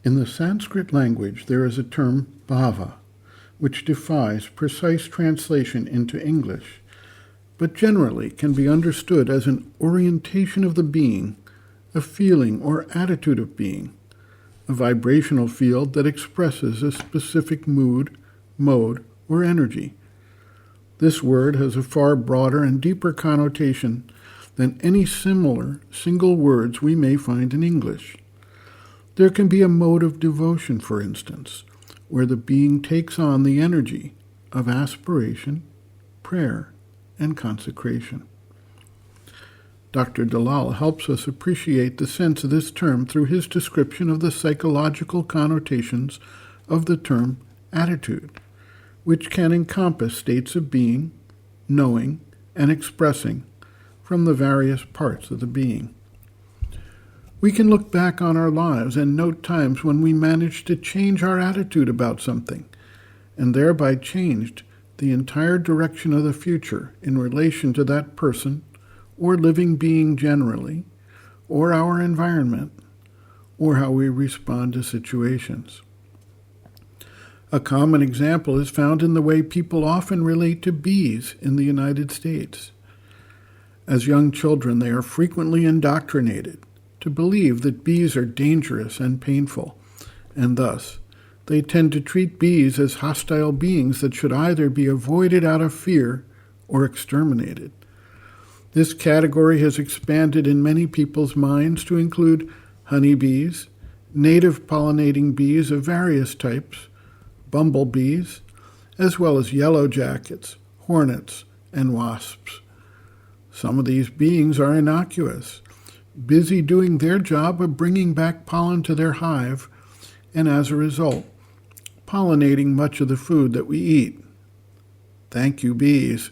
In the Sanskrit language, there is a term bhava, which defies precise translation into English, but generally can be understood as an orientation of the being, a feeling or attitude of being, a vibrational field that expresses a specific mood, mode, or energy. This word has a far broader and deeper connotation than any similar single words we may find in English. There can be a mode of devotion, for instance, where the being takes on the energy of aspiration, prayer, and consecration. Dr. Dalal helps us appreciate the sense of this term through his description of the psychological connotations of the term attitude, which can encompass states of being, knowing, and expressing from the various parts of the being. We can look back on our lives and note times when we managed to change our attitude about something, and thereby changed the entire direction of the future in relation to that person or living being generally, or our environment, or how we respond to situations. A common example is found in the way people often relate to bees in the United States. As young children, they are frequently indoctrinated to believe that bees are dangerous and painful, and thus they tend to treat bees as hostile beings that should either be avoided out of fear or exterminated. This category has expanded in many people's minds to include honeybees, native pollinating bees of various types, bumblebees, as well as yellow jackets, hornets, and wasps. Some of these beings are innocuous, busy doing their job of bringing back pollen to their hive, and as a result, pollinating much of the food that we eat. Thank you, bees.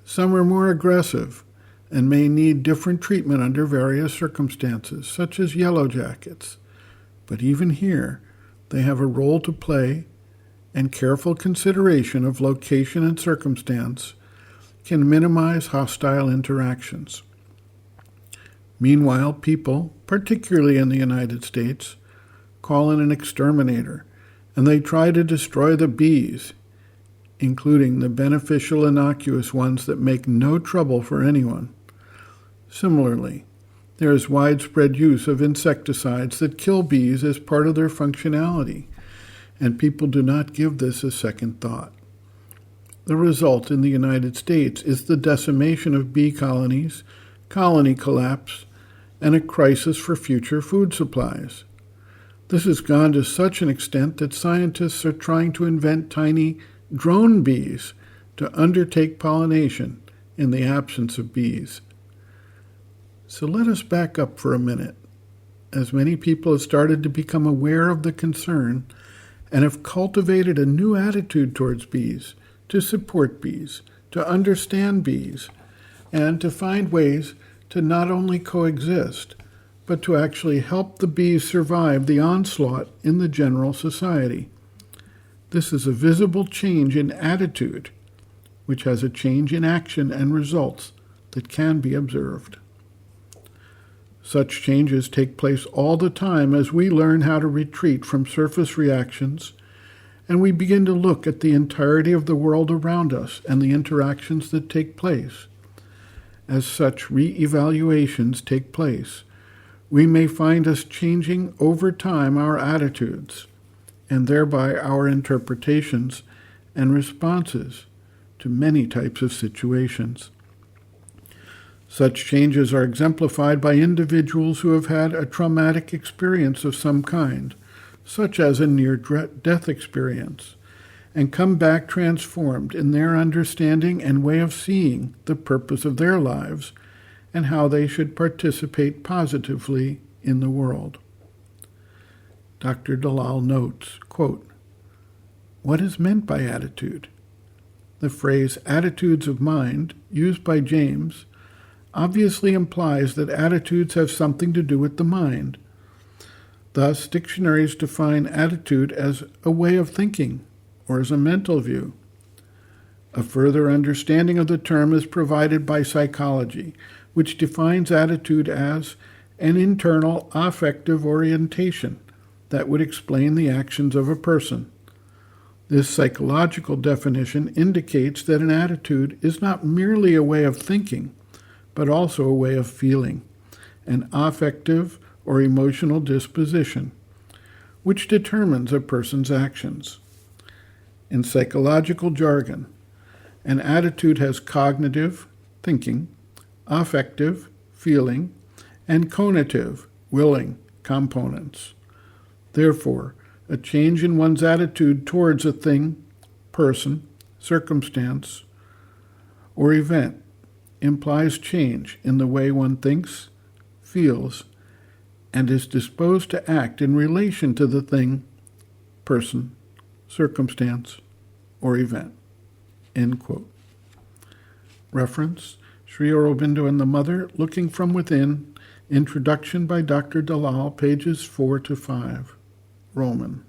Some are more aggressive and may need different treatment under various circumstances, such as yellow jackets. But even here, they have a role to play, and careful consideration of location and circumstance can minimize hostile interactions. Meanwhile, people, particularly in the United States, call in an exterminator, and they try to destroy the bees, including the beneficial innocuous ones that make no trouble for anyone. Similarly, there is widespread use of insecticides that kill bees as part of their functionality, and people do not give this a second thought. The result in the United States is the decimation of bee colonies, colony collapse, and a crisis for future food supplies. This has gone to such an extent that scientists are trying to invent tiny drone bees to undertake pollination in the absence of bees. So let us back up for a minute, as many people have started to become aware of the concern and have cultivated a new attitude towards bees, to support bees, to understand bees, and to find ways to not only coexist, but to actually help the bees survive the onslaught in the general society. This is a visible change in attitude, which has a change in action and results that can be observed. Such changes take place all the time as we learn how to retreat from surface reactions, and we begin to look at the entirety of the world around us and the interactions that take place. As such re-evaluations take place, we may find us changing over time our attitudes, and thereby our interpretations and responses to many types of situations. Such changes are exemplified by individuals who have had a traumatic experience of some kind, such as a near-death experience, and come back transformed in their understanding and way of seeing the purpose of their lives and how they should participate positively in the world. Dr. Dalal notes, quote, "What is meant by attitude? The phrase attitudes of mind, used by James, obviously implies that attitudes have something to do with the mind. Thus, dictionaries define attitude as a way of thinking or as a mental view. A further understanding of the term is provided by psychology, which defines attitude as an internal affective orientation that would explain the actions of a person. This psychological definition indicates that an attitude is not merely a way of thinking, but also a way of feeling, an affective or emotional disposition, which determines a person's actions. In psychological jargon, an attitude has cognitive, thinking, affective, feeling, and conative, willing, components. Therefore, a change in one's attitude towards a thing, person, circumstance, or event implies change in the way one thinks, feels, and is disposed to act in relation to the thing, person, circumstance, or event. End quote. Reference, Sri Aurobindo and the Mother, Looking from Within, Introduction by Dr. Dalal, pages 4 to 5. Roman.